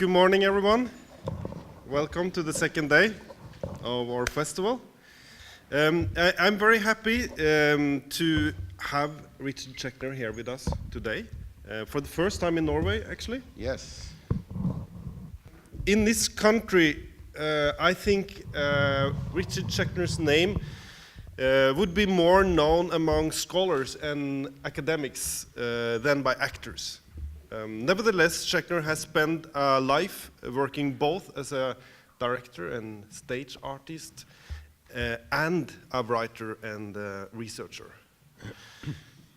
Good morning, everyone. Welcome to the second day of our festival. I'm very happy to have Richard Schechner here with us today, for the first time in Norway, actually. Yes. In this country, I think Richard Schechner's name would be more known among scholars and academics than by actors. Nevertheless, Schechner has spent a life working both as a director and stage artist and a writer and researcher.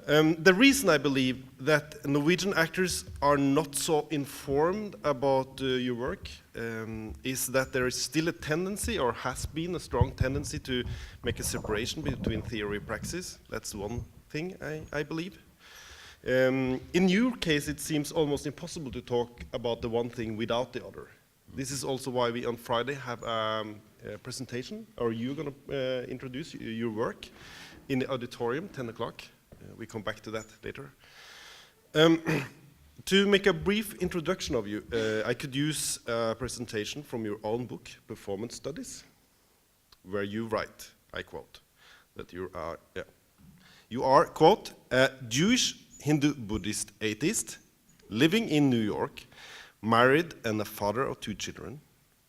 The reason I believe that Norwegian actors are not so informed about your work is that there is still a tendency, or has been a strong tendency, to make a separation between theory and praxis. That's one thing I believe. In your case, it seems almost impossible to talk about the one thing without the other. This is also why we on Friday have a presentation, or you're going to introduce your work in the auditorium, 10 o'clock. We come back to that later. To make a brief introduction of you, I could use a presentation from your own book, Performance Studies, where you write, I quote, that you are, quote, a Jewish Hindu-Buddhist atheist, living in New York, married and a father of 2 children,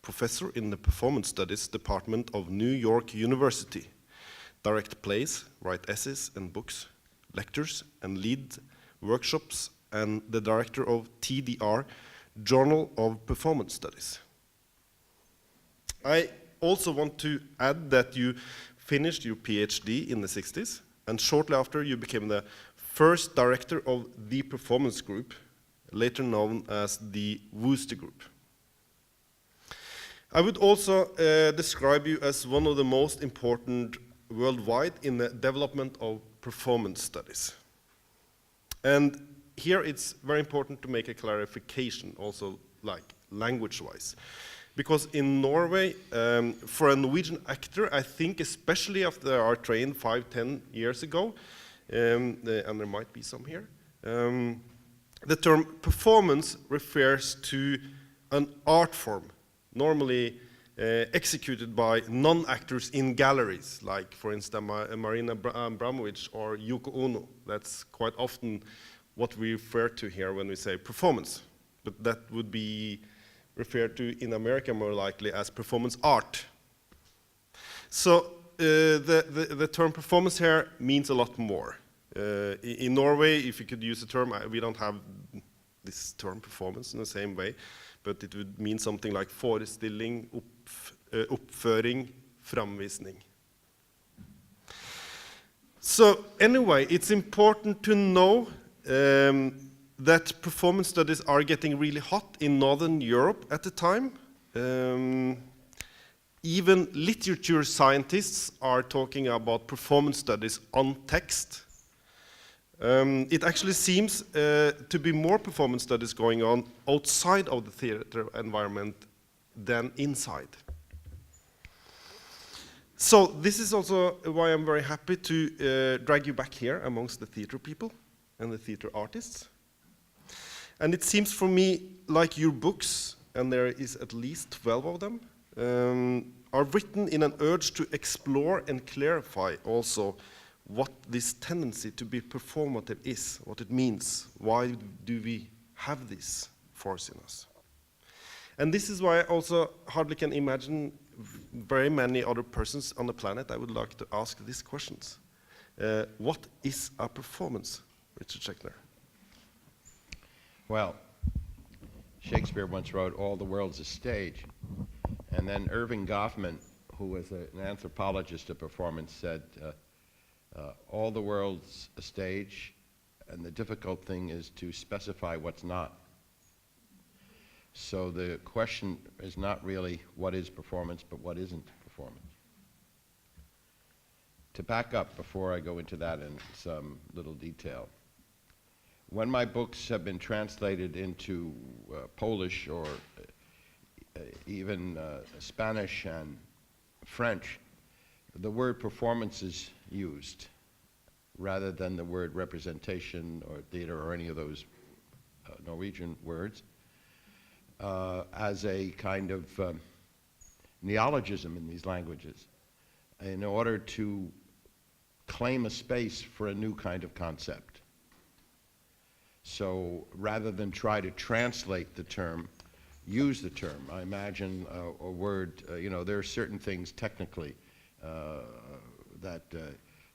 professor in the Performance Studies Department of New York University, direct plays, write essays and books, lectures and lead workshops, and the director of TDR, Journal of Performance Studies. I also want to add that you finished your PhD in the 60s, and shortly after you became the first director of the Performance Group, later known as the Wooster Group. I would also describe you as one of the most important worldwide in the development of performance studies. And here it's very important to make a clarification, also like language-wise. Because in Norway, for a Norwegian actor, I think especially after they are trained 5-10 years ago, and there might be some here, the term performance refers to an art form, normally executed by non-actors in galleries, like, for instance, Marina Abramovic or Yoko Ono. That's quite often what we refer to here when we say performance. But that would be referred to in America more likely as performance art. So the term performance here means a lot more. In Norway, if you could use the term, we don't have this term performance in the same way, but it would mean something like forestilling, oppføring, framvisning. So anyway, it's important to know that performance studies are getting really hot in Northern Europe at the time. Even literature scientists are talking about performance studies on text. It actually seems to be more performance studies going on outside of the theater environment than inside. So this is also why I'm very happy to drag you back here amongst the theater people and the theater artists. And it seems for me like your books, and there is at least 12 of them, are written in an urge to explore and clarify also what this tendency to be performative is, what it means, why do we have this force in us. And this is why I also hardly can imagine very many other persons on the planet I would like to ask these questions. What is a performance, Richard Schechner? Well, Shakespeare once wrote, "All the world's a stage." And then Irving Goffman, who was an anthropologist of performance, said, all the world's a stage, and the difficult thing is to specify what's not. So the question is not really what is performance, but what isn't performance. To back up before I go into that in some little detail, when my books have been translated into Polish or even Spanish and French, the word performance is used rather than the word representation or theater or any of those Norwegian words. as a kind of neologism in these languages in order to claim a space for a new kind of concept. So rather than try to translate the term, use the term. I imagine a word, there are certain things technically that,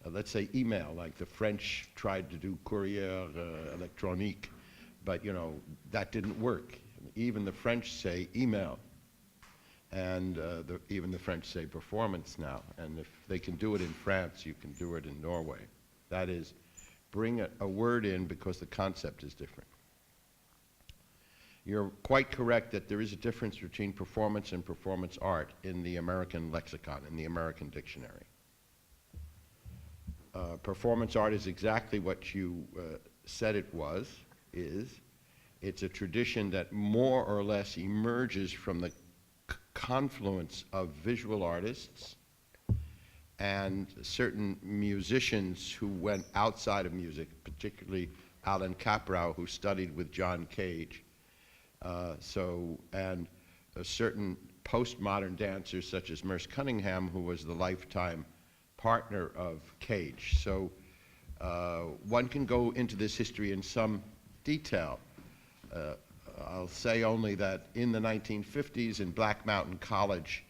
let's say email, like the French tried to do courrier électronique, but that didn't work. Even the French say email, and even the French say performance now. And if they can do it in France, you can do it in Norway. That is, bring a word in because the concept is different. You're quite correct that there is a difference between performance and performance art in the American lexicon, in the American dictionary. Performance art is exactly what you said it is. It's a tradition that more or less emerges from the confluence of visual artists and certain musicians who went outside of music, particularly Alan Caprow, who studied with John Cage. And certain postmodern dancers such as Merce Cunningham, who was the lifetime partner of Cage. So one can go into this history in some detail. I'll say only that in the 1950s in Black Mountain College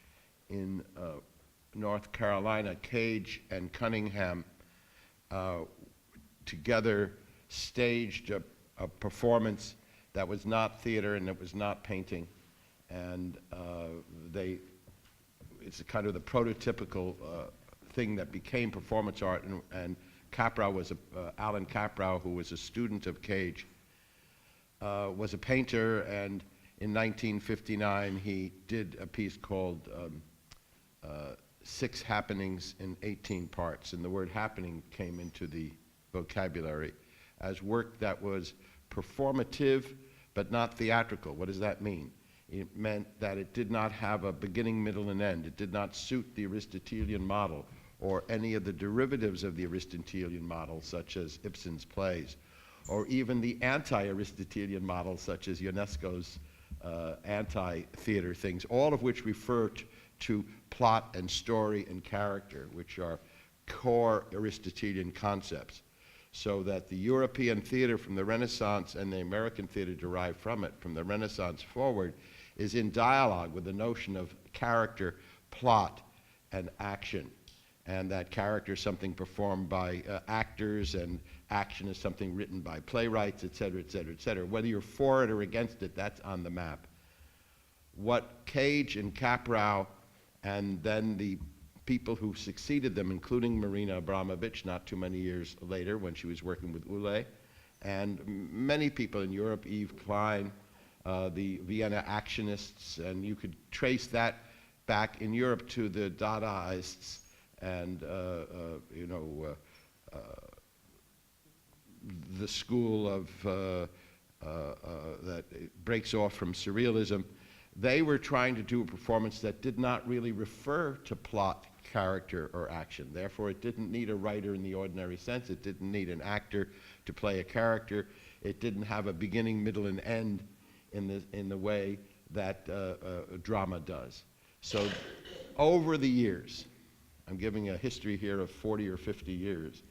in North Carolina, Cage and Cunningham together staged a performance that was not theater and it was not painting. And it's kind of the prototypical thing that became performance art. And Caprow was Alan Caprow, who was a student of Cage, was a painter, and in 1959 he did a piece called 6 Happenings in 18 Parts, and the word happening came into the vocabulary as work that was performative but not theatrical. What does that mean? It meant that it did not have a beginning, middle, and end. It did not suit the Aristotelian model or any of the derivatives of the Aristotelian model, such as Ibsen's plays, or even the anti-Aristotelian model, such as Ionesco's anti-theater things, all of which refer to plot and story and character, which are core Aristotelian concepts. So that the European theater from the Renaissance and the American theater derived from it, from the Renaissance forward, is in dialogue with the notion of character, plot, and action. And that character is something performed by actors, and action is something written by playwrights, et cetera, et cetera, et cetera. Whether you're for it or against it, that's on the map. What Cage and Caprow and then the people who succeeded them, including Marina Abramovich not too many years later when she was working with Ulle, and many people in Europe, Yves Klein, the Vienna actionists, and you could trace that back in Europe to the Dadaists and the school of that breaks off from surrealism. They were trying to do a performance that did not really refer to plot, character, or action. Therefore, it didn't need a writer in the ordinary sense. It didn't need an actor to play a character. It didn't have a beginning, middle, and end in the way that drama does. So over the years, I'm giving a history here of 40 or 50 years,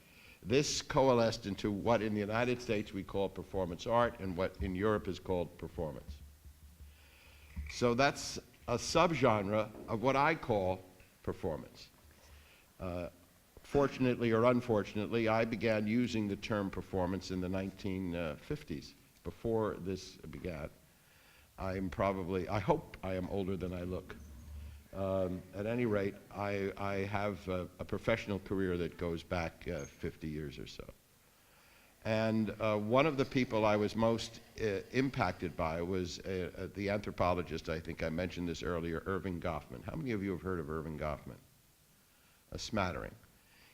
this coalesced into what in the United States we call performance art and what in Europe is called performance. So that's a subgenre of what I call performance. Fortunately or unfortunately, I began using the term performance in the 1950s. Before this began, I hope I am older than I look. At any rate, I have a professional career that goes back 50 years or so. And one of the people I was most impacted by was the anthropologist, I think I mentioned this earlier, Irving Goffman. How many of you have heard of Irving Goffman? A smattering.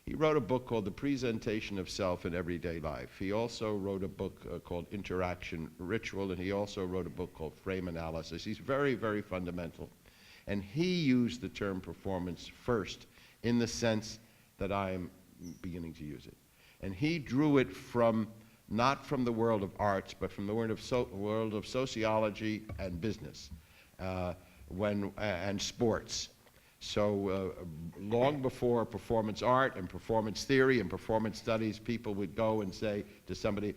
He wrote a book called The Presentation of Self in Everyday Life. He also wrote a book called Interaction Ritual, and he also wrote a book called Frame Analysis. He's very, very fundamental. And he used the term performance first in the sense that I am beginning to use it. And he drew it from not from the world of arts, but from the world of sociology and business and sports. So long before performance art and performance theory and performance studies, people would go and say to somebody,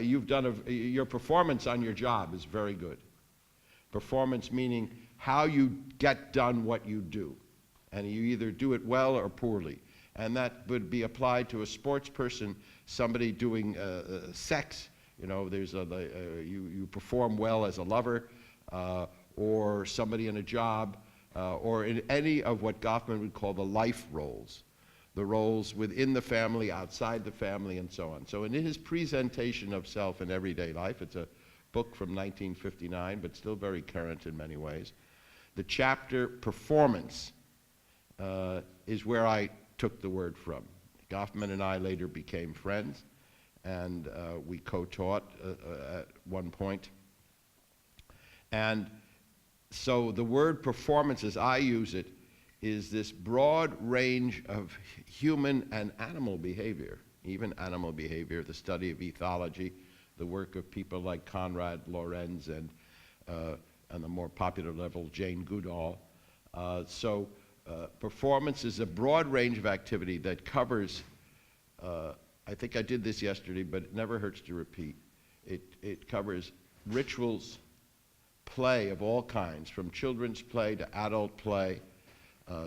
you've done your performance on your job is very good. Performance meaning how you get done what you do. And you either do it well or poorly. And that would be applied to a sports person, somebody doing sex. You know, you perform well as a lover, or somebody in a job, or in any of what Goffman would call the life roles, the roles within the family, outside the family, and so on. So in his presentation of self in everyday life, it's a book from 1959, but still very current in many ways. The chapter Performance is where I took the word from. Goffman and I later became friends, and we co-taught at one point. And so the word performance, as I use it, is this broad range of human and animal behavior, even animal behavior, the study of ethology, the work of people like Konrad Lorenz and on the more popular level, Jane Goodall. Performance is a broad range of activity that covers, I think I did this yesterday, but it never hurts to repeat. It covers rituals, play of all kinds, from children's play to adult play,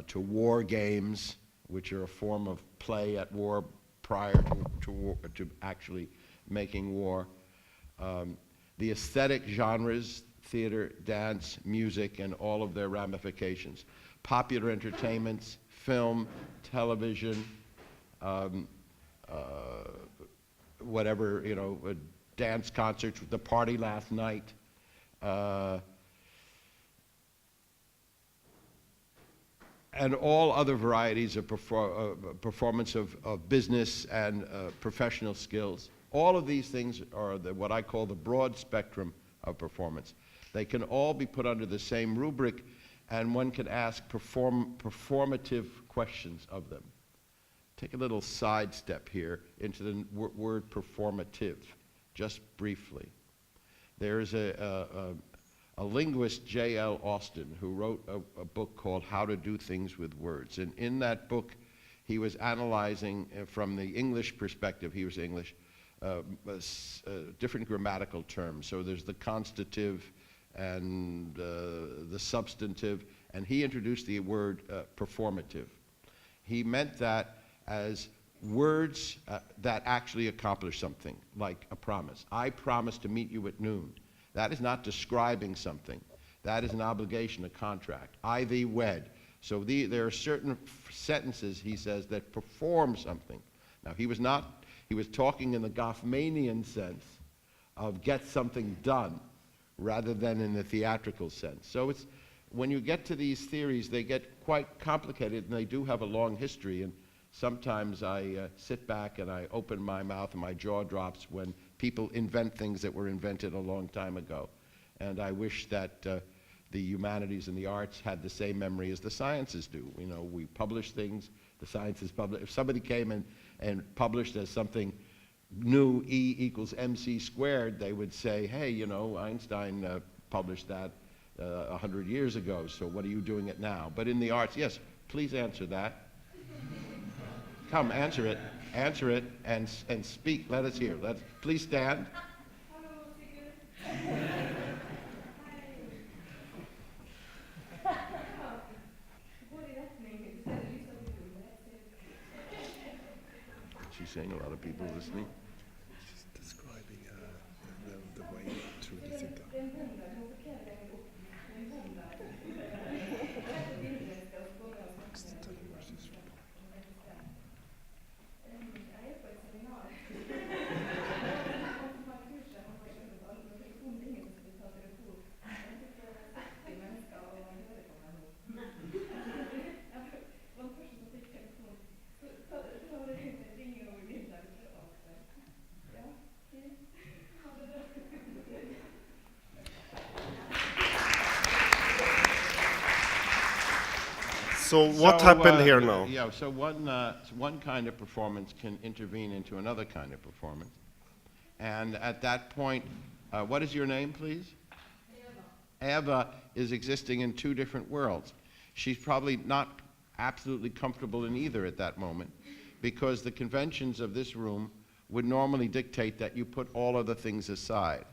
to war games, which are a form of play at war prior to actually making war. The aesthetic genres, theater, dance, music, and all of their ramifications. Popular entertainments, film, television, whatever, dance concerts, the party last night, and all other varieties of performance of business and professional skills. All of these things are what I call the broad spectrum of performance. They can all be put under the same rubric, and one can ask performative questions of them. Take a little sidestep here into the word performative, just briefly. There's a linguist, J.L. Austin, who wrote a book called How to Do Things with Words. And in that book, he was analyzing, from the English perspective, he was English, different grammatical terms. So there's the constative and the substantive, and he introduced the word performative. He meant that as words that actually accomplish something, like a promise. I promise to meet you at noon. That is not describing something. That is an obligation, a contract. I thee wed. So there are certain sentences, he says, that perform something. Now, he was talking in the Goffmanian sense of get something done, rather than in the theatrical sense. So when you get to these theories, they get quite complicated, and they do have a long history. And sometimes I sit back and I open my mouth and my jaw drops when people invent things that were invented a long time ago. And I wish that the humanities and the arts had the same memory as the sciences do. We publish things, the sciences publish. If somebody came and published as something new, E equals mc squared, they would say, hey, Einstein published that 100 years ago, so what are you doing it now? But in the arts, yes, please answer that. Come, answer it, and speak. Let us hear. Please stand. She's saying a lot of people listening. She's describing the way through the thing. So what happened here now? Yeah, so one kind of performance can intervene into another kind of performance. And at that point, what is your name, please? Eva is existing in two different worlds. She's probably not absolutely comfortable in either at that moment, because the conventions of this room would normally dictate that you put all other things aside.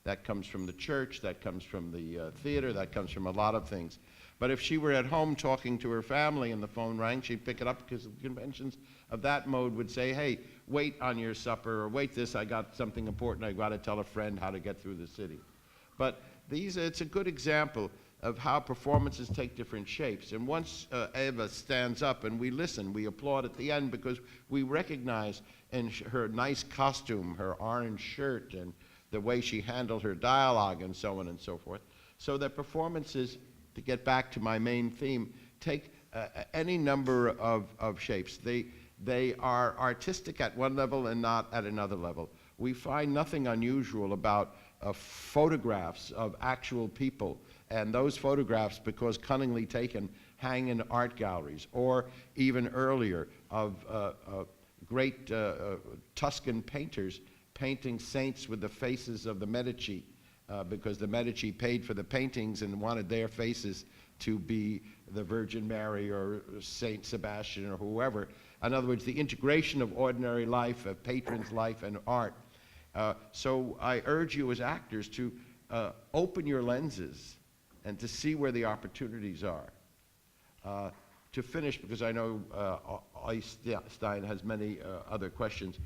That comes from the church, that comes from the theater, that comes from a lot of things. But if she were at home talking to her family and the phone rang, she'd pick it up, because the conventions of that mode would say, hey, wait on your supper, or wait this, I got something important, I got to tell a friend how to get through the city. But it's a good example of how performances take different shapes. And once Eva stands up and we listen, we applaud at the end, because we recognize in her nice costume, her orange shirt, and the way she handled her dialogue, and so on and so forth. So that performances, to get back to my main theme, take any number of shapes. They are artistic at one level and not at another level. We find nothing unusual about photographs of actual people, and those photographs, because cunningly taken, hang in art galleries, or even earlier of great Tuscan painters painting saints with the faces of the Medici, because the Medici paid for the paintings and wanted their faces to be the Virgin Mary or Saint Sebastian or whoever. In other words, the integration of ordinary life, of patron's life, and art. So I urge you as actors to open your lenses and to see where the opportunities are. To finish, because I know Øystein has many other questions,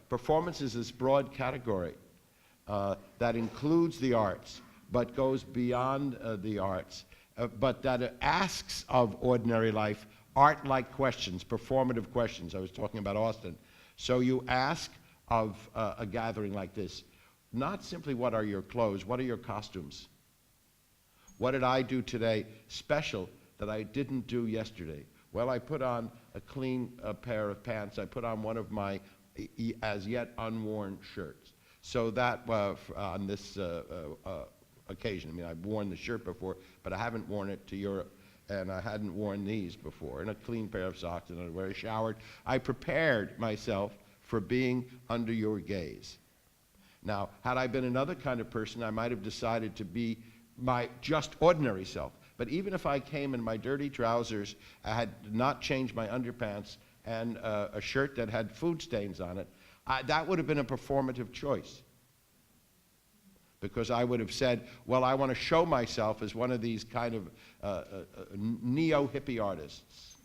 performance is this broad category that includes the arts, but goes beyond the arts, but that asks of ordinary life art-like questions, performative questions. I was talking about Austin. So you ask of a gathering like this, not simply what are your clothes, what are your costumes? What did I do today special that I didn't do yesterday? Well, I put on a clean pair of pants. I put on one of my as yet unworn shirts. So that on this occasion, I mean, I've worn the shirt before, but I haven't worn it to Europe, and I hadn't worn these before, and a clean pair of socks, and I showered. I prepared myself for being under your gaze. Now, had I been another kind of person, I might have decided to be my just ordinary self. But even if I came in my dirty trousers, I had not changed my underpants, and a shirt that had food stains on it, that would have been a performative choice. Because I would have said, well, I want to show myself as one of these kind of neo-hippie artists.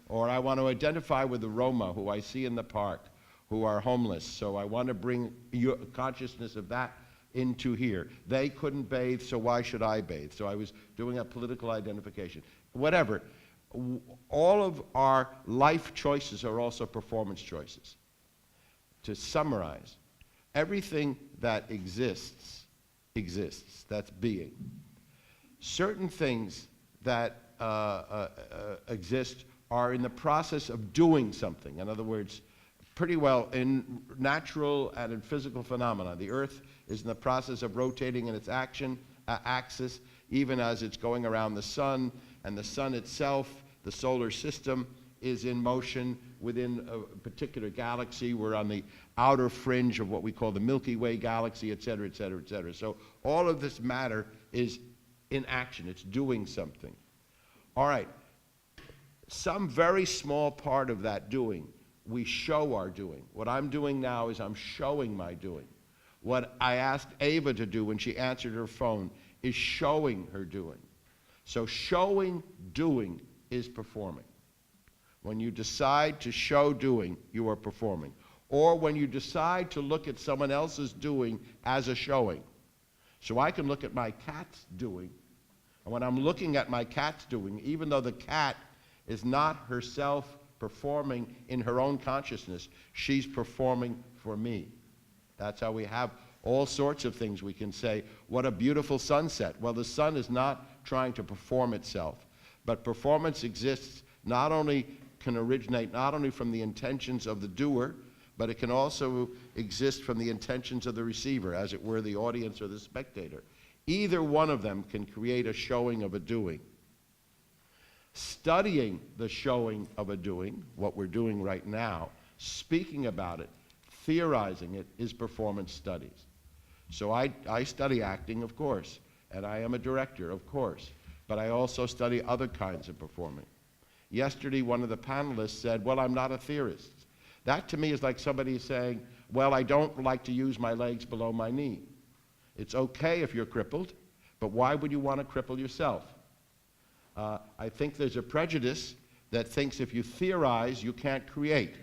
Or I want to identify with the Roma who I see in the park, who are homeless, so I want to bring your consciousness of that into here. They couldn't bathe, so why should I bathe? So I was doing a political identification. Whatever. All of our life choices are also performance choices. To summarize, everything that exists, that's being. Certain things that exist are in the process of doing something. In other words, pretty well in natural and in physical phenomena. The Earth is in the process of rotating in its axis, even as it's going around the sun, and the sun itself, the solar system, is in motion within a particular galaxy. We're on the outer fringe of what we call the Milky Way galaxy, et cetera, et cetera, et cetera. So all of this matter is in action. It's doing something. All right. Some very small part of that doing, we show our doing. What I'm doing now is I'm showing my doing. What I asked Eva to do when she answered her phone is showing her doing. So showing doing is performing. When you decide to show doing, you are performing. Or when you decide to look at someone else's doing as a showing. So I can look at my cat's doing, and when I'm looking at my cat's doing, even though the cat is not herself performing in her own consciousness, she's performing for me. That's how we have all sorts of things. We can say, what a beautiful sunset. Well, the sun is not trying to perform itself, but performance exists can originate not only from the intentions of the doer, but it can also exist from the intentions of the receiver, as it were the audience or the spectator. Either one of them can create a showing of a doing. Studying the showing of a doing, what we're doing right now, speaking about it, theorizing it is performance studies. So I study acting, of course, and I am a director, of course, but I also study other kinds of performing. Yesterday, one of the panelists said, well, I'm not a theorist. That to me is like somebody saying, well, I don't like to use my legs below my knee. It's okay if you're crippled, but why would you want to cripple yourself? I think there's a prejudice that thinks if you theorize, you can't create.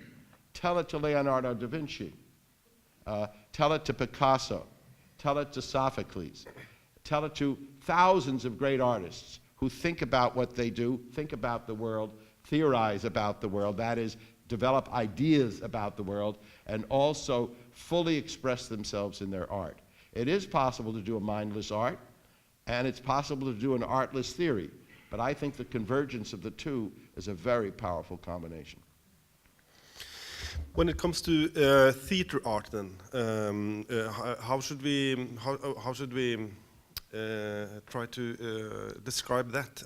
Tell it to Leonardo da Vinci. Tell it to Picasso. Tell it to Sophocles. Tell it to thousands of great artists who think about what they do, think about the world, theorize about the world, that is, develop ideas about the world, and also fully express themselves in their art. It is possible to do a mindless art, and it's possible to do an artless theory, but I think the convergence of the two is a very powerful combination. When it comes to theater art, then, how should we try to describe that?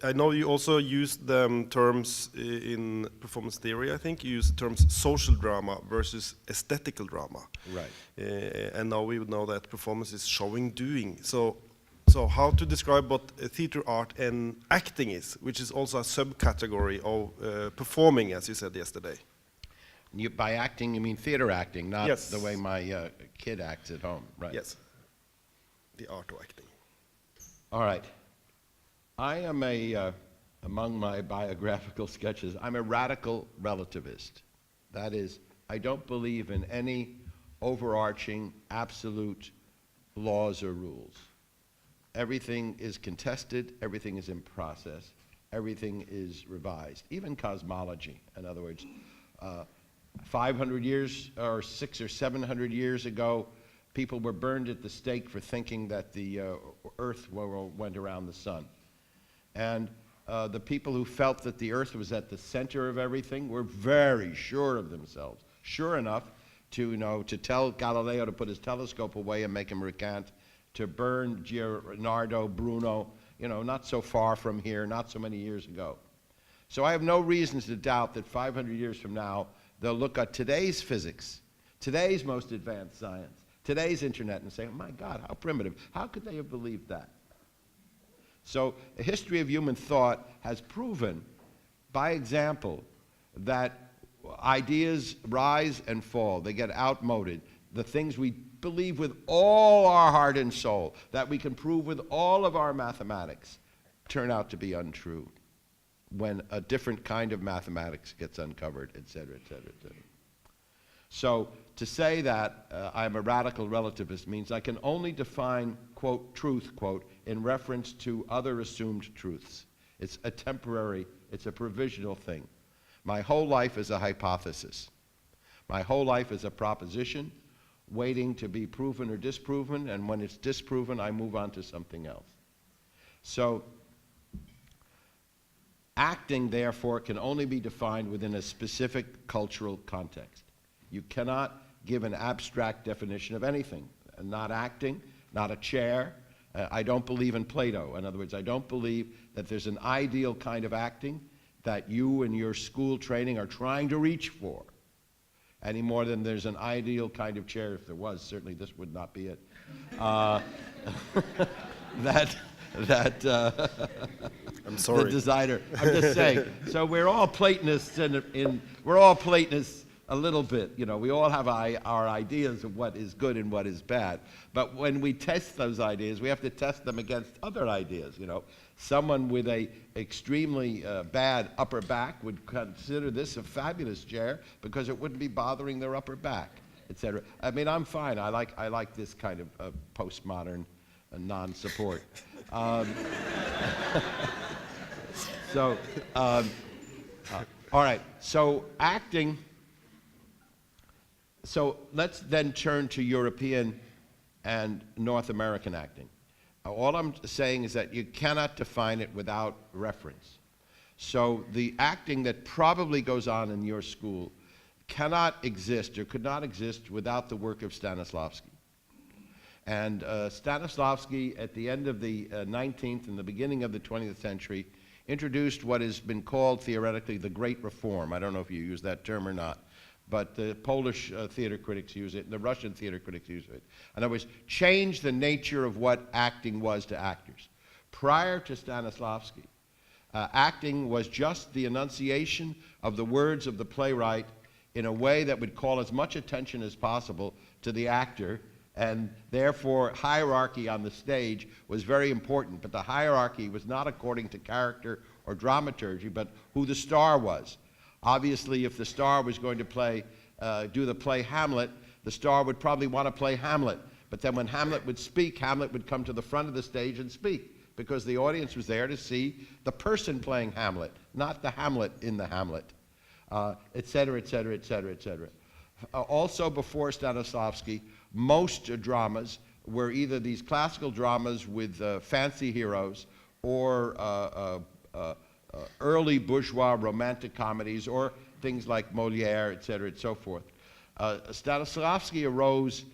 I know you also use the terms in performance theory. I think you use the terms social drama versus aesthetical drama. Right. And now we would know that performance is showing, doing. So how to describe what theater art and acting is, which is also a subcategory of performing, as you said yesterday. By acting, you mean theater acting, not Yes. the way my kid acts at home, right? Yes. The art of acting. All right. I am among my biographical sketches, I'm a radical relativist. That is, I don't believe in any overarching, absolute laws or rules. Everything is contested, everything is in process, everything is revised, even cosmology. In other words, 500 years or 600 or 700 years ago, people were burned at the stake for thinking that the earth went around the sun. And the people who felt that the earth was at the center of everything were very sure of themselves, sure enough to tell Galileo to put his telescope away and make him recant, to burn Leonardo, Bruno, not so far from here, not so many years ago. So I have no reasons to doubt that 500 years from now, they'll look at today's physics, today's most advanced science, today's internet, and say, oh my God, how primitive. How could they have believed that? So a history of human thought has proven, by example, that ideas rise and fall. They get outmoded. The things we believe with all our heart and soul, that we can prove with all of our mathematics, turn out to be untrue when a different kind of mathematics gets uncovered, et cetera, et cetera, et cetera. So to say that I'm a radical relativist means I can only define, quote, truth, quote, in reference to other assumed truths. It's a temporary, it's a provisional thing. My whole life is a hypothesis. My whole life is a proposition waiting to be proven or disproven, and when it's disproven, I move on to something else. So acting, therefore, can only be defined within a specific cultural context. You cannot give an abstract definition of anything. Not acting, not a chair. I don't believe in Plato. In other words, I don't believe that there's an ideal kind of acting that you and your school training are trying to reach for, any more than there's an ideal kind of chair. If there was, certainly this would not be it. I'm sorry. The designer. I'm just saying. So we're all Platonists, we're all Platonists a little bit. We all have our ideas of what is good and what is bad. But when we test those ideas, we have to test them against other ideas. Someone with a extremely bad upper back would consider this a fabulous chair because it wouldn't be bothering their upper back, etc. I mean, I'm fine. I like this kind of postmodern non-support. All right. So acting. So let's then turn to European and North American acting. All I'm saying is that you cannot define it without reference. So the acting that probably goes on in your school cannot exist or could not exist without the work of Stanislavski. And Stanislavski, at the end of the 19th and the beginning of the 20th century, introduced what has been called theoretically the Great Reform. I don't know if you use that term or not. but the Polish theater critics use it, and the Russian theater critics use it. In other words, change the nature of what acting was to actors. Prior to Stanislavski, acting was just the enunciation of the words of the playwright in a way that would call as much attention as possible to the actor, and therefore hierarchy on the stage was very important. But the hierarchy was not according to character or dramaturgy, but who the star was. Obviously, if the star was going to do the play Hamlet, the star would probably want to play Hamlet. But then when Hamlet would speak, Hamlet would come to the front of the stage and speak, because the audience was there to see the person playing Hamlet, not the Hamlet in the Hamlet, et cetera, et cetera, et cetera, et cetera. Also, before Stanislavski, most dramas were either these classical dramas with fancy heroes, or early bourgeois romantic comedies, or things like Molière, et cetera, and so forth. Stanislavski arose,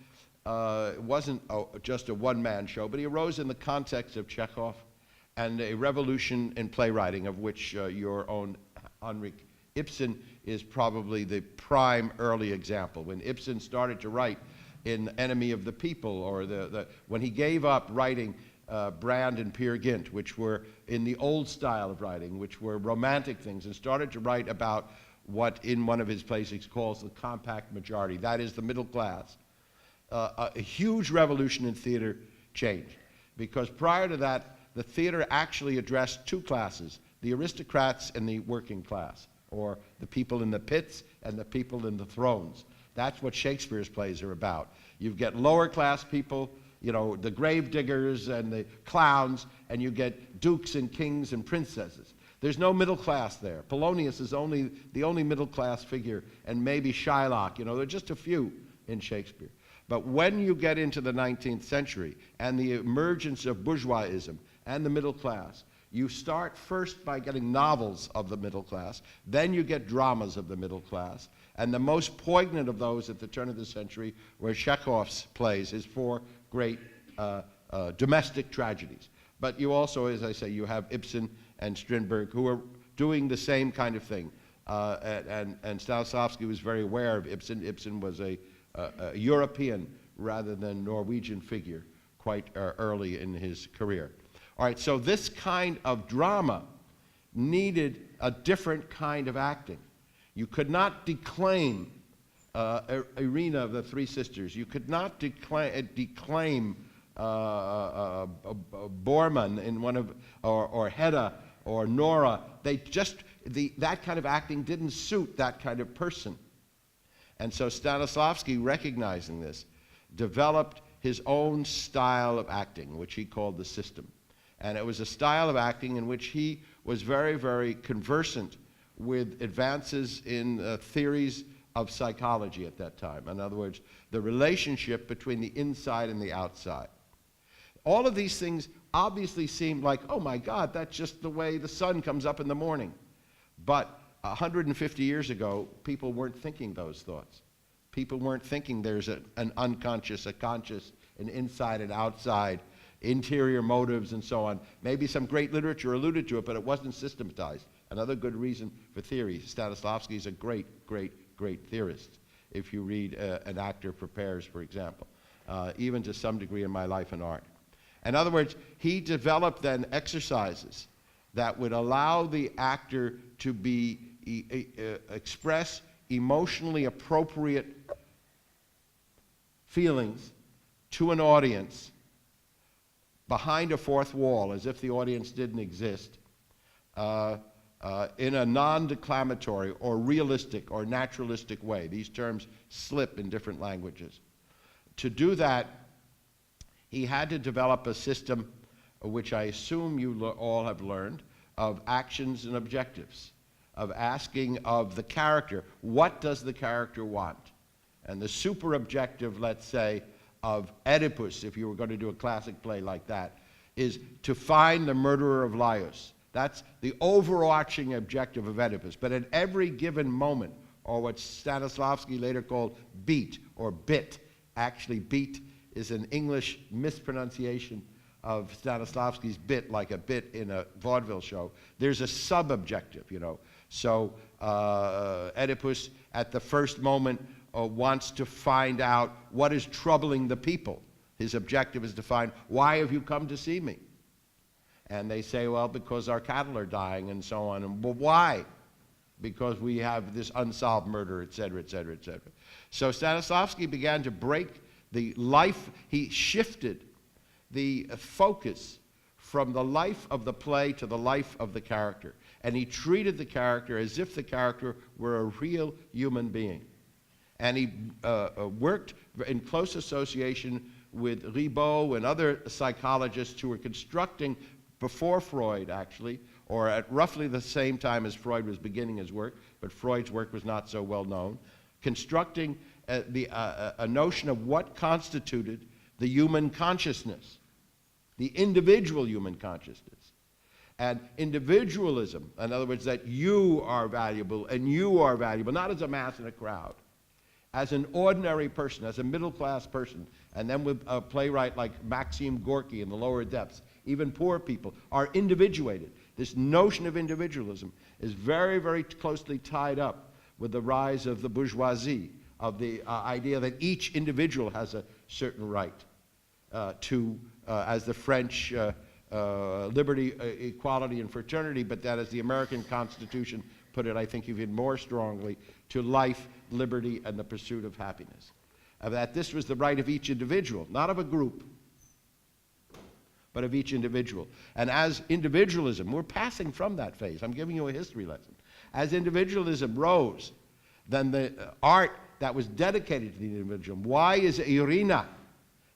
it wasn't just a one-man show, but he arose in the context of Chekhov and a revolution in playwriting, of which your own Henrik Ibsen is probably the prime early example. When Ibsen started to write in Enemy of the People, or when he gave up writing Brand and Peer Gynt, which were in the old style of writing, which were romantic things, and started to write about what in one of his plays he calls the compact majority, that is the middle class. A huge revolution in theater changed, because prior to that, the theater actually addressed two classes, the aristocrats and the working class, or the people in the pits and the people in the thrones. That's what Shakespeare's plays are about. You get lower class people, you know, the grave diggers and the clowns, and you get dukes and kings and princesses. There's no middle class there. Polonius is the only middle class figure, and maybe Shylock. You know, there are just a few in Shakespeare. But when you get into the 19th century and the emergence of bourgeoisism and the middle class, you start first by getting novels of the middle class, then you get dramas of the middle class, and the most poignant of those at the turn of the century were Chekhov's plays, his four great domestic tragedies. But you also, as I say, you have Ibsen and Strindberg, who are doing the same kind of thing. And Stanislavski was very aware of Ibsen. Ibsen was a European rather than Norwegian figure quite early in his career. All right, so this kind of drama needed a different kind of acting. You could not declaim Irina of the Three Sisters. You could not declaim Bormann in one of, or Hedda, or Nora. They just, that kind of acting didn't suit that kind of person. And so Stanislavski, recognizing this, developed his own style of acting, which he called the system. And it was a style of acting in which he was very, very conversant with advances in theories of psychology at that time. In other words, the relationship between the inside and the outside. All of these things obviously seem like, oh my God, that's just the way the sun comes up in the morning. But 150 years ago, people weren't thinking those thoughts. People weren't thinking there's an unconscious, a conscious, an inside and outside, interior motives and so on. Maybe some great literature alluded to it, but it wasn't systematized. Another good reason for theory. Stanislavski is a great, great, great theorist. If you read An Actor Prepares, for example, even to some degree in My Life and Art. In other words, he developed then exercises that would allow the actor to express emotionally appropriate feelings to an audience behind a fourth wall, as if the audience didn't exist, in a non-declamatory or realistic or naturalistic way. These terms slip in different languages. To do that, he had to develop a system, which I assume you all have learned, of actions and objectives, of asking of the character, what does the character want? And the super objective, let's say, of Oedipus, if you were going to do a classic play like that, is to find the murderer of Laius. That's the overarching objective of Oedipus. But at every given moment, or what Stanislavski later called beat or bit, actually beat is an English mispronunciation of Stanislavski's bit, like a bit in a vaudeville show. There's a sub-objective, you know. So Oedipus, at the first moment, wants to find out what is troubling the people. His objective is to find, why have you come to see me? And they say, well, because our cattle are dying and so on. And, well, why? Because we have this unsolved murder, et cetera, et cetera, et cetera. So Stanislavski began to break the life. He shifted the focus from the life of the play to the life of the character. And he treated the character as if the character were a real human being. And he worked in close association with Ribot and other psychologists who were constructing, before Freud actually, or at roughly the same time as Freud was beginning his work, but Freud's work was not so well known, constructing a notion of what constituted the human consciousness, the individual human consciousness. And individualism, in other words, that you are valuable and you are valuable, not as a mass in a crowd, as an ordinary person, as a middle-class person, and then with a playwright like Maxim Gorky in the lower depths, even poor people are individuated. This notion of individualism is very, very closely tied up with the rise of the bourgeoisie, of the idea that each individual has a certain right to, as the French liberty, equality, and fraternity, but that as the American Constitution put it, I think even more strongly, to life, liberty, and the pursuit of happiness. That this was the right of each individual, not of a group, but of each individual. And as individualism, we're passing from that phase. I'm giving you a history lesson. As individualism rose, then the art that was dedicated to the individual. Why is Irina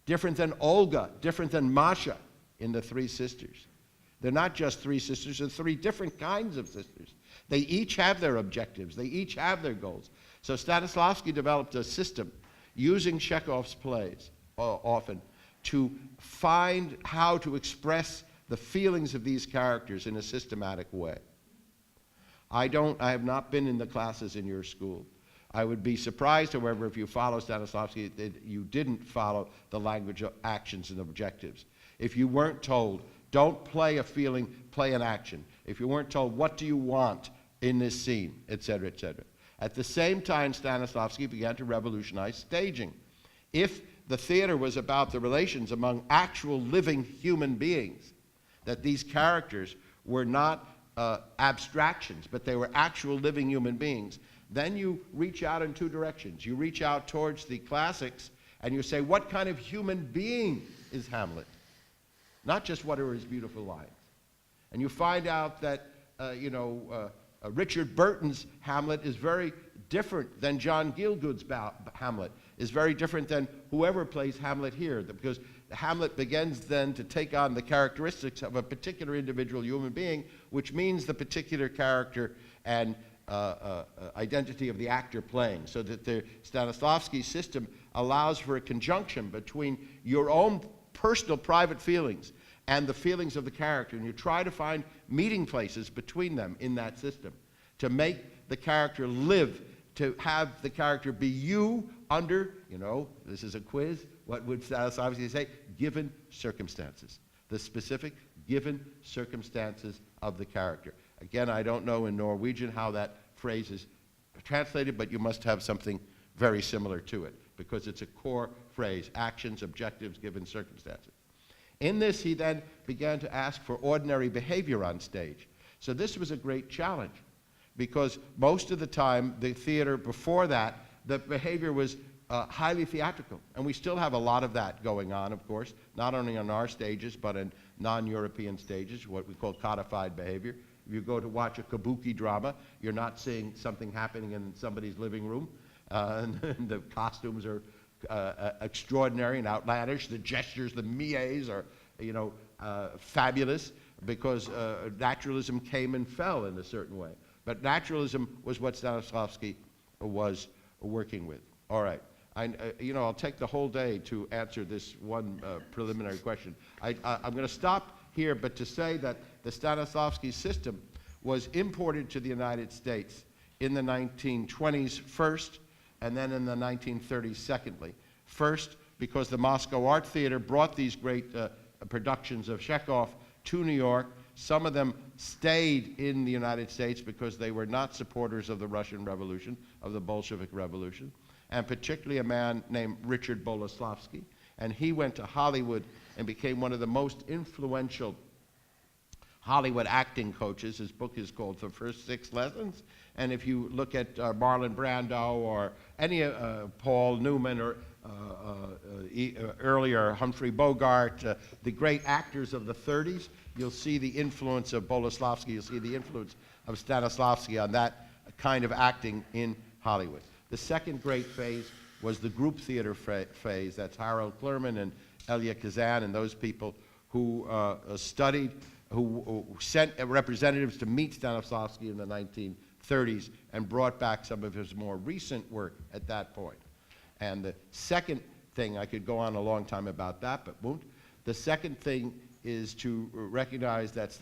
different than Olga, different than Masha in the Three Sisters? They're not just three sisters, they're three different kinds of sisters. They each have their objectives, they each have their goals. So Stanislavski developed a system using Chekhov's plays often to find how to express the feelings of these characters in a systematic way. I have not been in the classes in your school. I would be surprised, however, if you follow Stanislavski, that you didn't follow the language of actions and objectives. If you weren't told, don't play a feeling, play an action. If you weren't told, what do you want in this scene, et cetera, et cetera. At the same time, Stanislavski began to revolutionize staging. If the theater was about the relations among actual living human beings, that these characters were not abstractions, but they were actual living human beings, then you reach out in two directions. You reach out towards the classics and you say, what kind of human being is Hamlet? Not just what are his beautiful lines. And you find out that, Richard Burton's Hamlet is very different than John Gielgud's Hamlet, is very different than whoever plays Hamlet here, because Hamlet begins then to take on the characteristics of a particular individual human being, which means the particular character and identity of the actor playing, so that the Stanislavski system allows for a conjunction between your own personal private feelings and the feelings of the character, and you try to find meeting places between them in that system to make the character live, to have the character be you under, this is a quiz, what would Stanislavski say? Given circumstances. The specific given circumstances of the character. Again, I don't know in Norwegian how that phrase is translated, but you must have something very similar to it, because it's a core phrase, actions, objectives, given circumstances. In this, he then began to ask for ordinary behavior on stage. So this was a great challenge, because most of the time, the theater before that, the behavior was highly theatrical. And we still have a lot of that going on, of course, not only on our stages, but in non-European stages, what we call codified behavior. If you go to watch a kabuki drama, you're not seeing something happening in somebody's living room. And the costumes are extraordinary and outlandish. The gestures, the miés are, fabulous, because naturalism came and fell in a certain way. But naturalism was what Stanislavski was working with. All right. I'll take the whole day to answer this one preliminary question. I'm going to stop here, but to say that the Stanislavski system was imported to the United States in the 1920s first, and then in the 1930s secondly. First, because the Moscow Art Theater brought these great productions of Chekhov to New York. Some of them stayed in the United States because they were not supporters of the Russian Revolution, of the Bolshevik Revolution, and particularly a man named Richard Boleslavsky. And he went to Hollywood and became one of the most influential Hollywood acting coaches. His book is called The First Six Lessons. And if you look at Marlon Brando or any Paul Newman or earlier Humphrey Bogart, the great actors of the 30s, you'll see the influence of Boleslavsky, you'll see the influence of Stanislavski on that kind of acting in Hollywood. The second great phase was the group theater phase. That's Harold Klerman and Elia Kazan and those people who studied, who sent representatives to meet Stanislavski in the 1930s and brought back some of his more recent work at that point. And the second thing, I could go on a long time about that, but won't. The second thing is to recognize that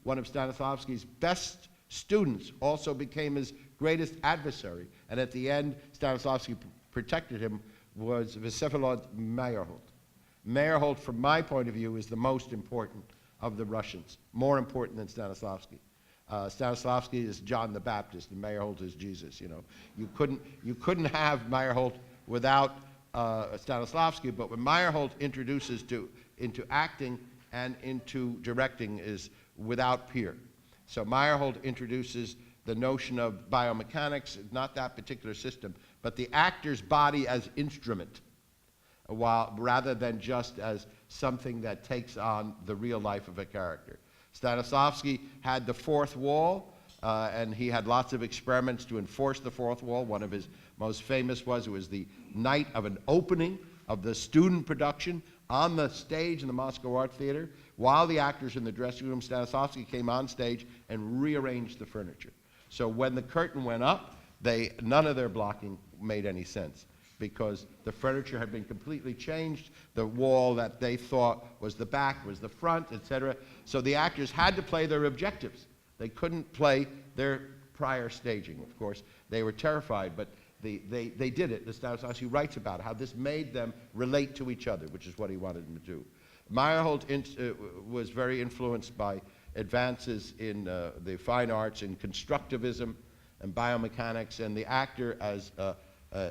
one of Stanislavski's best students also became his greatest adversary, and at the end, Stanislavski protected him, was Vsevolod Meyerhold. Meyerhold, from my point of view, is the most important of the Russians, more important than Stanislavski. Stanislavski is John the Baptist, and Meyerhold is Jesus. You know, you couldn't have Meyerhold without Stanislavski. But when Meyerhold introduces into acting and into directing is without peer. So Meyerhold introduces the notion of biomechanics, not that particular system, but the actor's body as instrument, rather than just as something that takes on the real life of a character. Stanislavski had the fourth wall, and he had lots of experiments to enforce the fourth wall. One of his most famous was the night of an opening of the student production on the stage in the Moscow Art Theater. While the actors in the dressing room, Stanislavski came on stage and rearranged the furniture. So when the curtain went up, none of their blocking made any sense, because the furniture had been completely changed. The wall that they thought was the back was the front, etc. So the actors had to play their objectives. They couldn't play their prior staging. Of course, they were terrified, but they did it. Stanislavski writes about how this made them relate to each other, which is what he wanted them to do. Meyerhold was very influenced by advances in the fine arts, in constructivism and biomechanics, and the actor as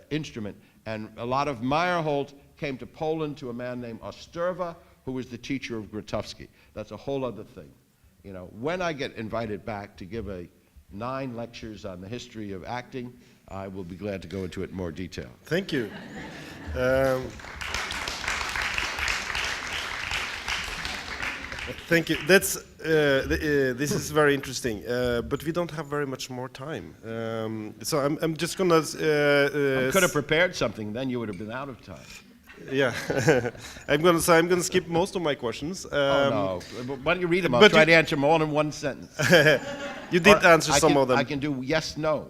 instrument. And a lot of Meyerhold came to Poland to a man named Osterwa, who was the teacher of Grotowski. That's a whole other thing. You know, when I get invited back to give 9 lectures on the history of acting, I will be glad to go into it in more detail. Thank you. Thank you. This is very interesting, but we don't have very much more time. So I'm just gonna. I could have prepared something. Then you would have been out of time. Yeah, I'm gonna skip most of my questions. Oh no! Why don't you read them? I'll try to answer them all in one sentence. You did answer some of them. I can do yes, no.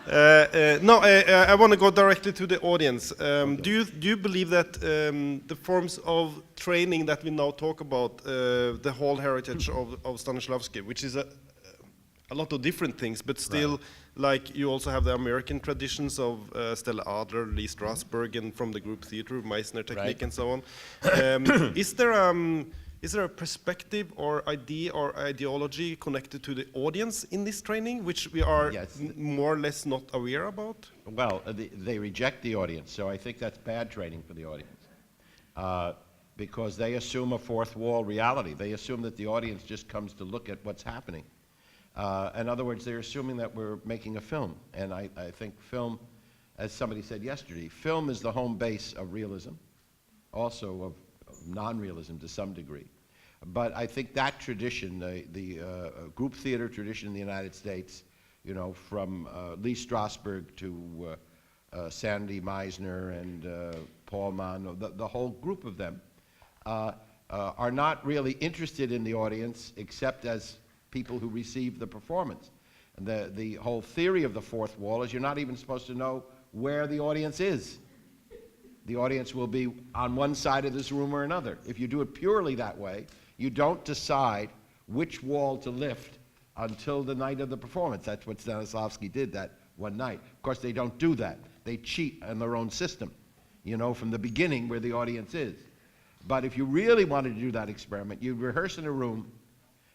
No, I want to go directly to the audience. Okay. Do you believe that the forms of training that we now talk about, the whole heritage of Stanislavski, which is a lot of different things, but still, right, like you also have the American traditions of Stella Adler, Lee Strasberg, and from the group theater, Meissner technique, right, and so on. Is there a perspective or idea or ideology connected to the audience in this training, which we are more or less not aware about? Well, they reject the audience, so I think that's bad training for the audience, because they assume a fourth wall reality. They assume that the audience just comes to look at what's happening. In other words, they're assuming that we're making a film, and I think film, as somebody said yesterday, film is the home base of realism, also of non-realism to some degree. But I think that tradition, the group theater tradition in the United States, you know, from Lee Strasberg to Sandy Meisner and Paul Mann, the whole group of them, are not really interested in the audience except as people who receive the performance. And the whole theory of the fourth wall is you're not even supposed to know where the audience is. The audience will be on one side of this room or another. If you do it purely that way, you don't decide which wall to lift until the night of the performance. That's what Stanislavski did that one night. Of course, they don't do that. They cheat on their own system, you know, from the beginning where the audience is. But if you really wanted to do that experiment, you'd rehearse in a room,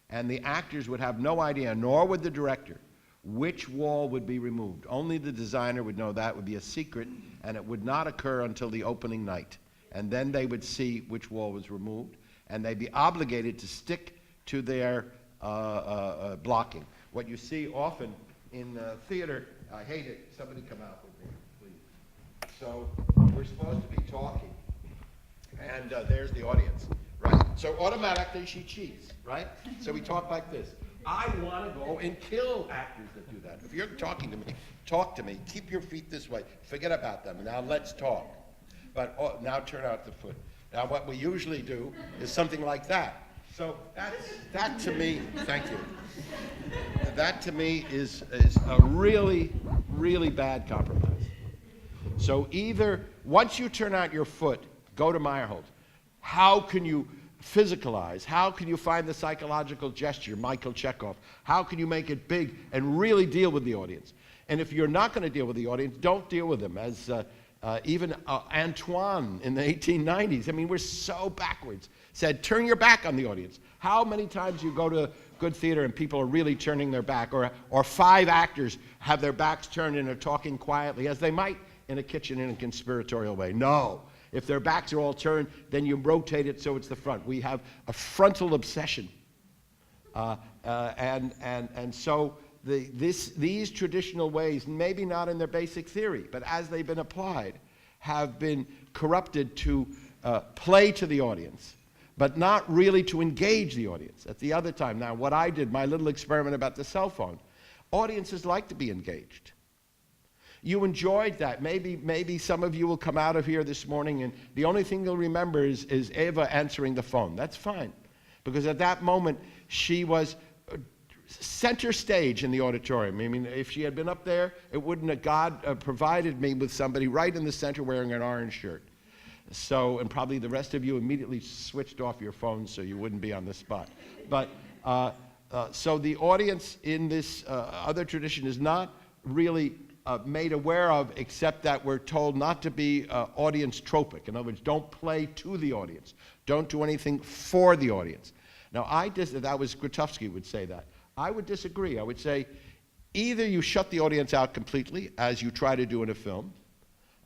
and the actors would have no idea, nor would the director, which wall would be removed. Only the designer would know. That would be a secret, and it would not occur until the opening night. And then they would see which wall was removed, and they'd be obligated to stick to their blocking. What you see often in theater, I hate it, somebody come out with me, please. So we're supposed to be talking, and there's the audience, right? So automatically she cheats, right? So we talk like this. I want to go and kill actors that do that. If you're talking to me, talk to me. Keep your feet this way. Forget about them. Now let's talk. But now turn out the foot. Now what we usually do is something like that. So that to me, thank you. That to me is a really, really bad compromise. So either, once you turn out your foot, go to Meyerhold. How can you physicalize? How can you find the psychological gesture, Michael Chekhov? How can you make it big and really deal with the audience? And if you're not going to deal with the audience, don't deal with them. As even Antoine in the 1890s, I mean, we're so backwards, said, turn your back on the audience. How many times you go to good theater and people are really turning their back, or 5 actors have their backs turned and are talking quietly, as they might in a kitchen in a conspiratorial way. No. If their backs are all turned, then you rotate it so it's the front. We have a frontal obsession. And so these traditional ways, maybe not in their basic theory, but as they've been applied, have been corrupted to play to the audience, but not really to engage the audience at the other time. Now, what I did, my little experiment about the cell phone, audiences like to be engaged. You enjoyed that. Maybe some of you will come out of here this morning and the only thing you'll remember is Eva answering the phone. That's fine. Because at that moment, she was center stage in the auditorium. I mean, if she had been up there, it wouldn't have, God provided me with somebody right in the center wearing an orange shirt. So, and probably the rest of you immediately switched off your phones so you wouldn't be on the spot. But, so the audience in this other tradition is not really made aware of, except that we're told not to be audience tropic. In other words, don't play to the audience. Don't do anything for the audience. Now, that was Grotowski would say that. I would disagree. I would say either you shut the audience out completely, as you try to do in a film,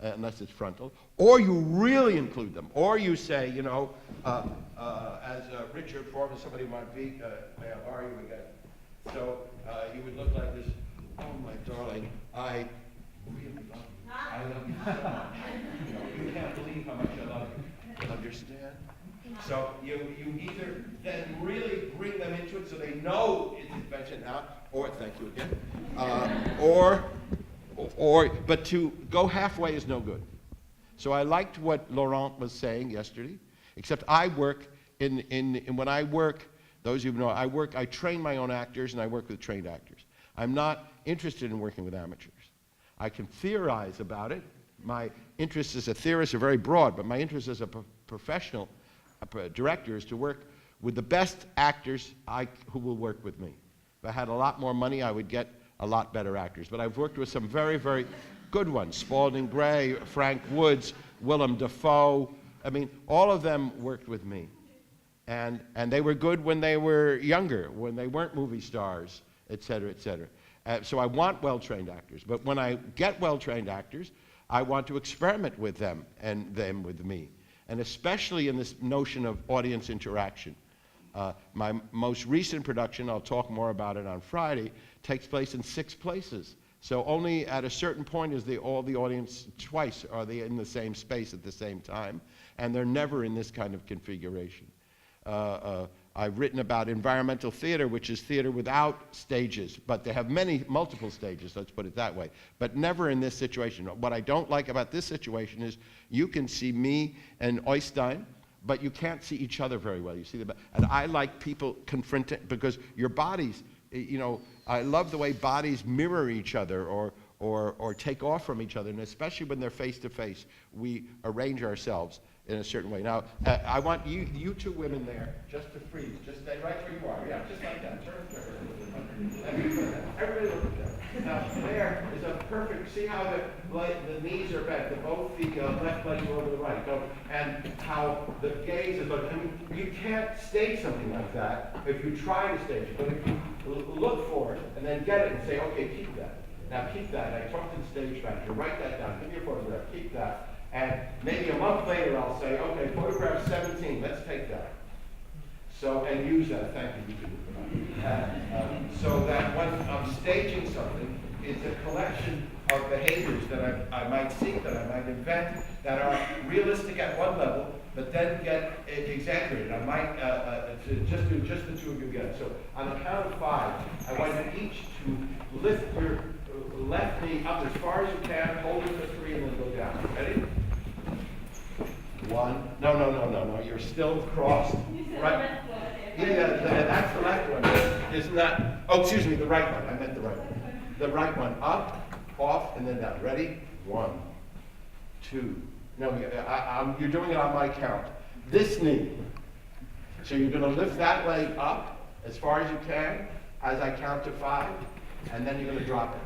unless it's frontal, or you really include them, or you say, you know, as Richard Foreman, somebody might be, may I borrow you again? So you would look like this. Oh, my darling, I really love you. I love you so much. You know, you can't believe how much I love you. Understand? So you either then really bring them into it so they know it's invention now, or thank you again, but to go halfway is no good. So I liked what Laurent was saying yesterday, except I work when I work, those of you who know, I train my own actors and I work with trained actors. I'm not interested in working with amateurs. I can theorize about it. My interests as a theorist are very broad, but my interest as a professional director is to work with the best actors who will work with me. If I had a lot more money, I would get a lot better actors. But I've worked with some very, very good ones. Spalding Gray, Frank Woods, Willem Dafoe. I mean, all of them worked with me. And they were good when they were younger, when they weren't movie stars, et cetera, et cetera. So I want well-trained actors. But when I get well-trained actors, I want to experiment with them and them with me. And especially in this notion of audience interaction. My most recent production, I'll talk more about it on Friday, takes place in 6 places. So only at a certain point is all the audience twice are they in the same space at the same time. And they're never in this kind of configuration. I've written about environmental theater, which is theater without stages, but they have multiple stages, let's put it that way, but never in this situation. What I don't like about this situation is you can see me and Øystein, but you can't see each other very well. You see and I like people confronting, because your bodies, you know, I love the way bodies mirror each other or take off from each other, and especially when they're face to face, we arrange ourselves in a certain way. Now, I want you 2 women there just to freeze. Just stay right where you are. Yeah, just like that. Turn. Everybody look at that. Now, there is a perfect. See how the knees are bent, both the left legs are over the right. And how the gaze is looking. I mean, you can't stage something like that if you try to stage it. But if you look for it and then get it and say, okay, keep that. Now keep that. I talk to the stage manager. Write that down. Give me a photograph. Keep that. And maybe a month later, I'll say, okay, photograph 17. Let's take that. So, and use that. Thank you. So that when I'm staging something, it's a collection of behaviors that I might seek, that I might invent, that are realistic at one level, but then get exaggerated. I might just do just the two of you again. So on the count of 5, I want you each to lift your left knee up as far as you can, hold it for 3, and then go down. Ready? 1. No. You're still crossed. Right. Yeah, that's the left one. Isn't that? Oh, excuse me, the right one. I meant the right one. The right one. Up, off, and then down. Ready? 1, 2. No, you're doing it on my count. This knee. So you're going to lift that leg up as far as you can as I count to 5, and then you're going to drop it.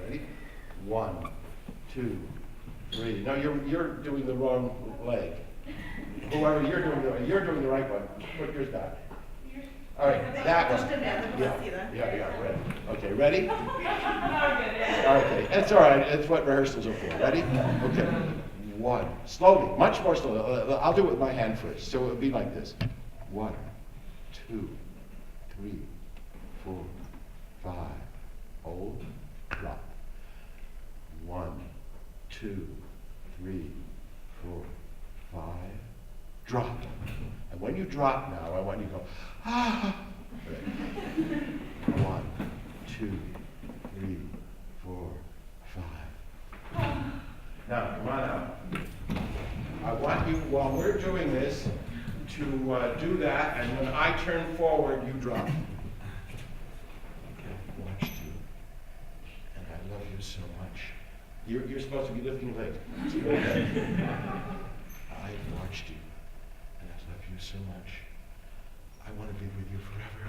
Ready? 1, 2, 3. No, you're doing the wrong leg. Whoever you're doing the right one. Put yours down. All right, that one. Yeah, ready. Okay, ready? Okay, it's all right. It's what rehearsals are for. Ready? Okay. 1. Slowly, much more slowly. I'll do it with my hand first. So it'll be like this. 1, 2, 3, 4, 5. Hold, drop. 1, 2, 3, 4, 5. Drop. And when you drop now, I want you to go, ah. 1, 2, 3, 4, 5. Now, come on out. I want you, while we're doing this, to do that, and when I turn forward, you drop. Okay, I've watched you, and I love you so much. You're supposed to be lifting your legs. I've watched you. You so much. I want to be with you forever.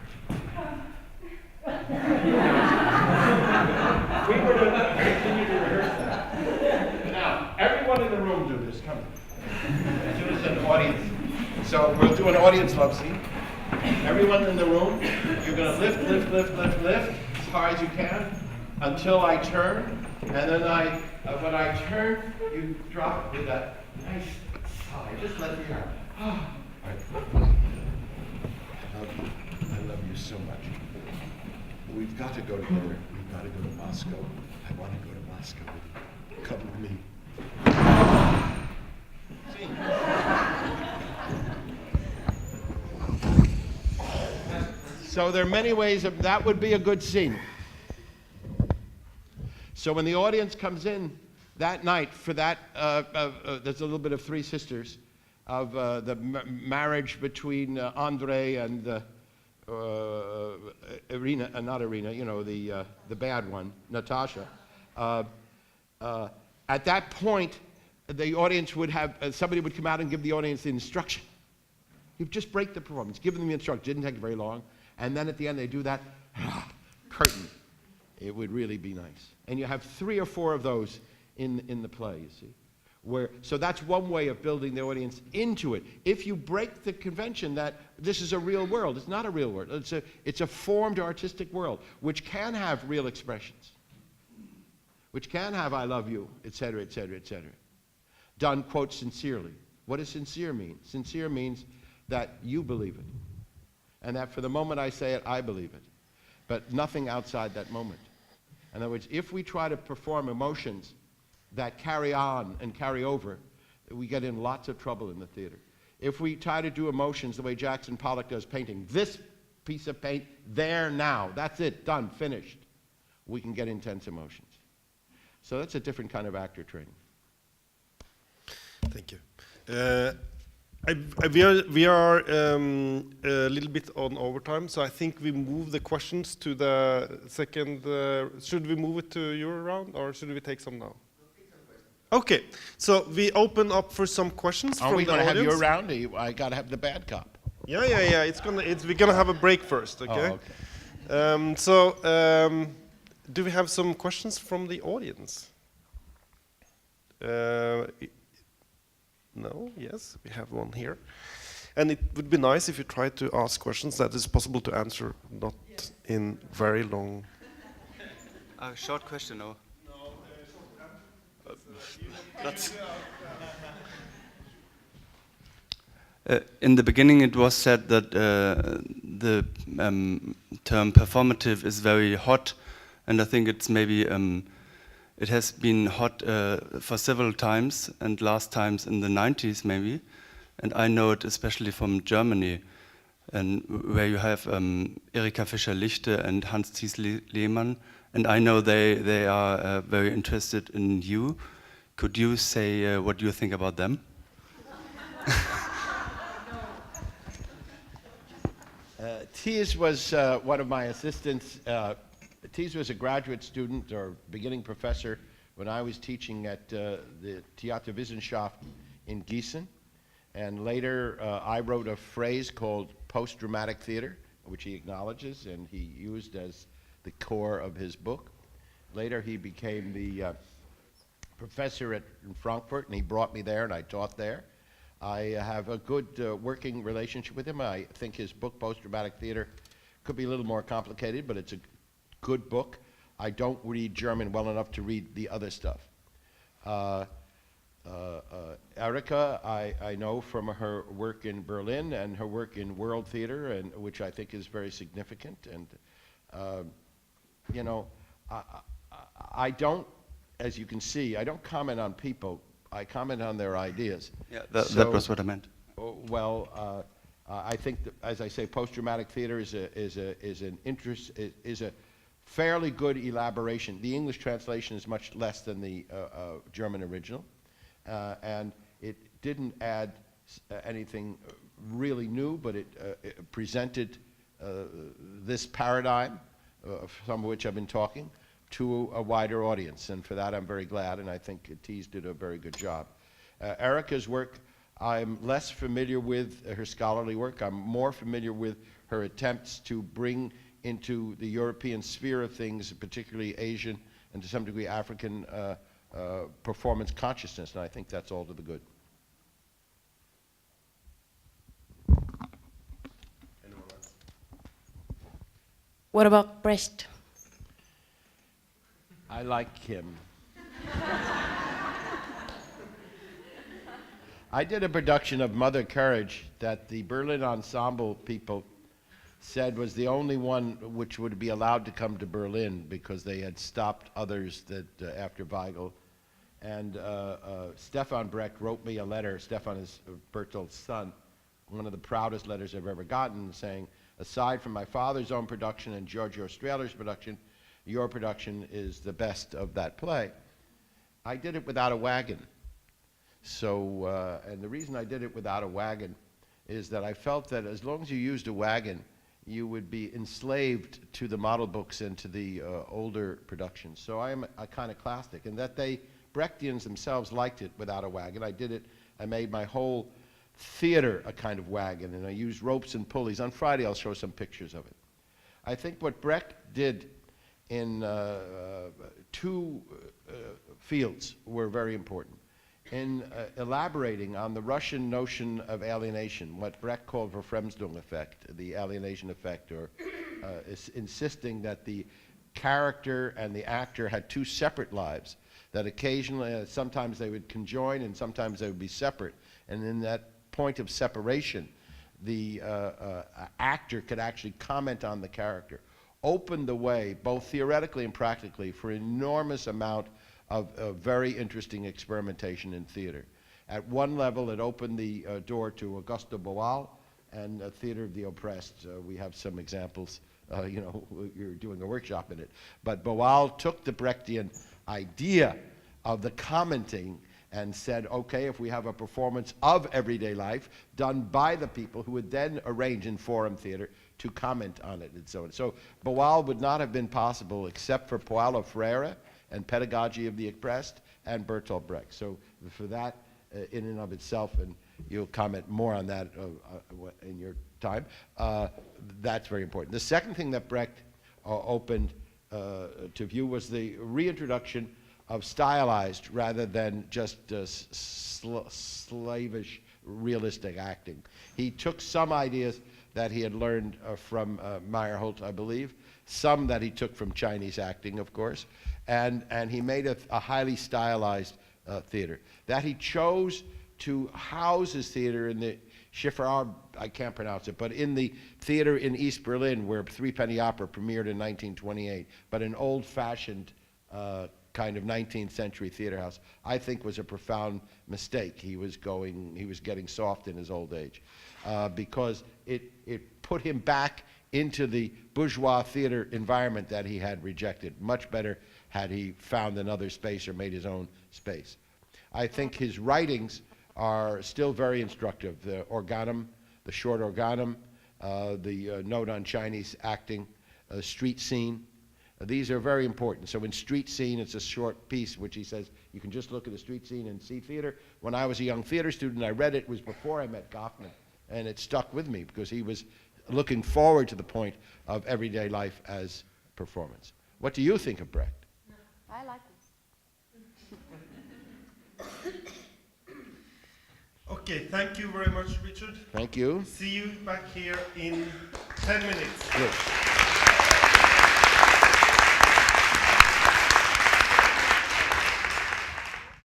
We were to continue to rehearse that. Now, everyone in the room do this. Come. Do this in the audience. So we'll do an audience love scene. Everyone in the room, you're going to lift as high as you can until I turn. And then when I turn, you drop with that nice sigh. Just let me out. I love you so much. We've got to go together. We've got to go to Moscow. I want to go to Moscow with you. Come with me. So there are many ways that would be a good scene. So when the audience comes in that night for that, there's a little bit of Three Sisters, of the marriage between Andre and Irina, not Irina, you know, the bad one, Natasha. At that point, the audience would have, somebody would come out and give the audience the instruction. You just break the performance, give them the instruction. Didn't take very long. And then at the end, they do that curtain. It would really be nice. And you have 3 or 4 of those in the play, you see. So that's one way of building the audience into it. If you break the convention that this is a real world, it's not a real world. It's a formed artistic world, which can have real expressions, which can have I love you, etc., etc., etc. Done, quote, sincerely. What does sincere mean? Sincere means that you believe it. And that for the moment I say it, I believe it. But nothing outside that moment. In other words, if we try to perform emotions that carry on and carry over, we get in lots of trouble in the theater. If we try to do emotions the way Jackson Pollock does painting, this piece of paint, there now, that's it, done, finished, we can get intense emotions. So that's a different kind of actor training. Thank you. We are a little bit on overtime, so I think we move the questions to the second. Should we move it to your round, or should we take some now? Okay, so we open up for some questions from the audience. Are we going to have your round? I got to have the bad cop. Yeah. We're gonna have a break first, okay? Oh, okay. Do we have some questions from the audience? No? Yes, we have one here. And it would be nice if you try to ask questions that is possible to answer, not in very long. A short question, or? No, That's in the beginning, it was said that the term performative is very hot, and I think it's maybe it has been hot for several times, and last times in the 90s maybe, and I know it especially from Germany, and where you have Erika Fischer-Lichte and Hans-Thies Lehmann, and I know they are very interested in you. Could you say what you think about them? Thies was one of my assistants. Thies was a graduate student or beginning professor when I was teaching at the Theaterwissenschaft in Gießen. And later, I wrote a phrase called post-dramatic theater, which he acknowledges, and he used as the core of his book. Later, he became the professor in Frankfurt, and he brought me there, and I taught there. I have a good working relationship with him. I think his book, Post-Dramatic Theater, could be a little more complicated, but it's a good book. I don't read German well enough to read the other stuff. Erika, I know from her work in Berlin and her work in World Theater, and which I think is very significant. And you know, I don't, as you can see, I don't comment on people. I comment on their ideas. Yeah, that was what I meant. Well, I think, that, as I say, post-dramatic theater is a fairly good elaboration. The English translation is much less than the German original, and it didn't add anything really new, but it presented this paradigm, some of which I've been talking, to a wider audience, and for that I'm very glad, and I think Thies did a very good job. Erika's work, I'm less familiar with her scholarly work. I'm more familiar with her attempts to bring into the European sphere of things, particularly Asian and to some degree African performance consciousness, and I think that's all to the good. Anyone else? What about Brecht? I like him. I did a production of Mother Courage that the Berlin Ensemble people said was the only one which would be allowed to come to Berlin because they had stopped others that after Weigel. And Stefan Brecht wrote me a letter. Stefan is Bertolt's son, one of the proudest letters I've ever gotten, saying, aside from my father's own production and Giorgio Strehler's production, your production is the best of that play. I did it without a wagon. So, and the reason I did it without a wagon is that I felt that as long as you used a wagon, you would be enslaved to the model books and to the older productions. So I am a kind of classic, and that they, Brechtians themselves, liked it without a wagon. I did it, I made my whole theater a kind of wagon, and I used ropes and pulleys. On Friday I'll show some pictures of it. I think what Brecht did in two fields were very important. In elaborating on the Russian notion of alienation, what Brecht called Verfremdung effect, the alienation effect, or is insisting that the character and the actor had two separate lives, that occasionally, sometimes they would conjoin and sometimes they would be separate. And in that point of separation, the actor could actually comment on the character, opened the way, both theoretically and practically, for an enormous amount of very interesting experimentation in theater. At one level, it opened the door to Augusto Boal and Theater of the Oppressed. We have some examples, you know, you're doing a workshop in it. But Boal took the Brechtian idea of the commenting and said, okay, if we have a performance of everyday life done by the people who would then arrange in forum theater to comment on it and so on. So Boal would not have been possible except for Paulo Freire and Pedagogy of the Oppressed and Bertolt Brecht. So for that, in and of itself, and you'll comment more on that in your time, that's very important. The second thing that Brecht opened to view was the reintroduction of stylized rather than just slavish realistic acting. He took some ideas that he had learned from Meyerholt, I believe, some that he took from Chinese acting, of course, and he made a highly stylized theater. That he chose to house his theater in the Schiffer, I can't pronounce it, but in the theater in East Berlin where Threepenny Opera premiered in 1928, but an old-fashioned kind of 19th century theater house, I think was a profound mistake. He was getting soft in his old age because it put him back into the bourgeois theater environment that he had rejected. Much better had he found another space or made his own space. I think his writings are still very instructive. The organum, the short organum, the note on Chinese acting, street scene. These are very important. So in Street Scene, it's a short piece which he says, you can just look at the street scene and see theater. When I was a young theater student, I read it. It was before I met Goffman, and it stuck with me because he was looking forward to the point of everyday life as performance. What do you think of Brecht? I like this. Okay, thank you very much, Richard. Thank you. See you back here in 10 minutes. Good.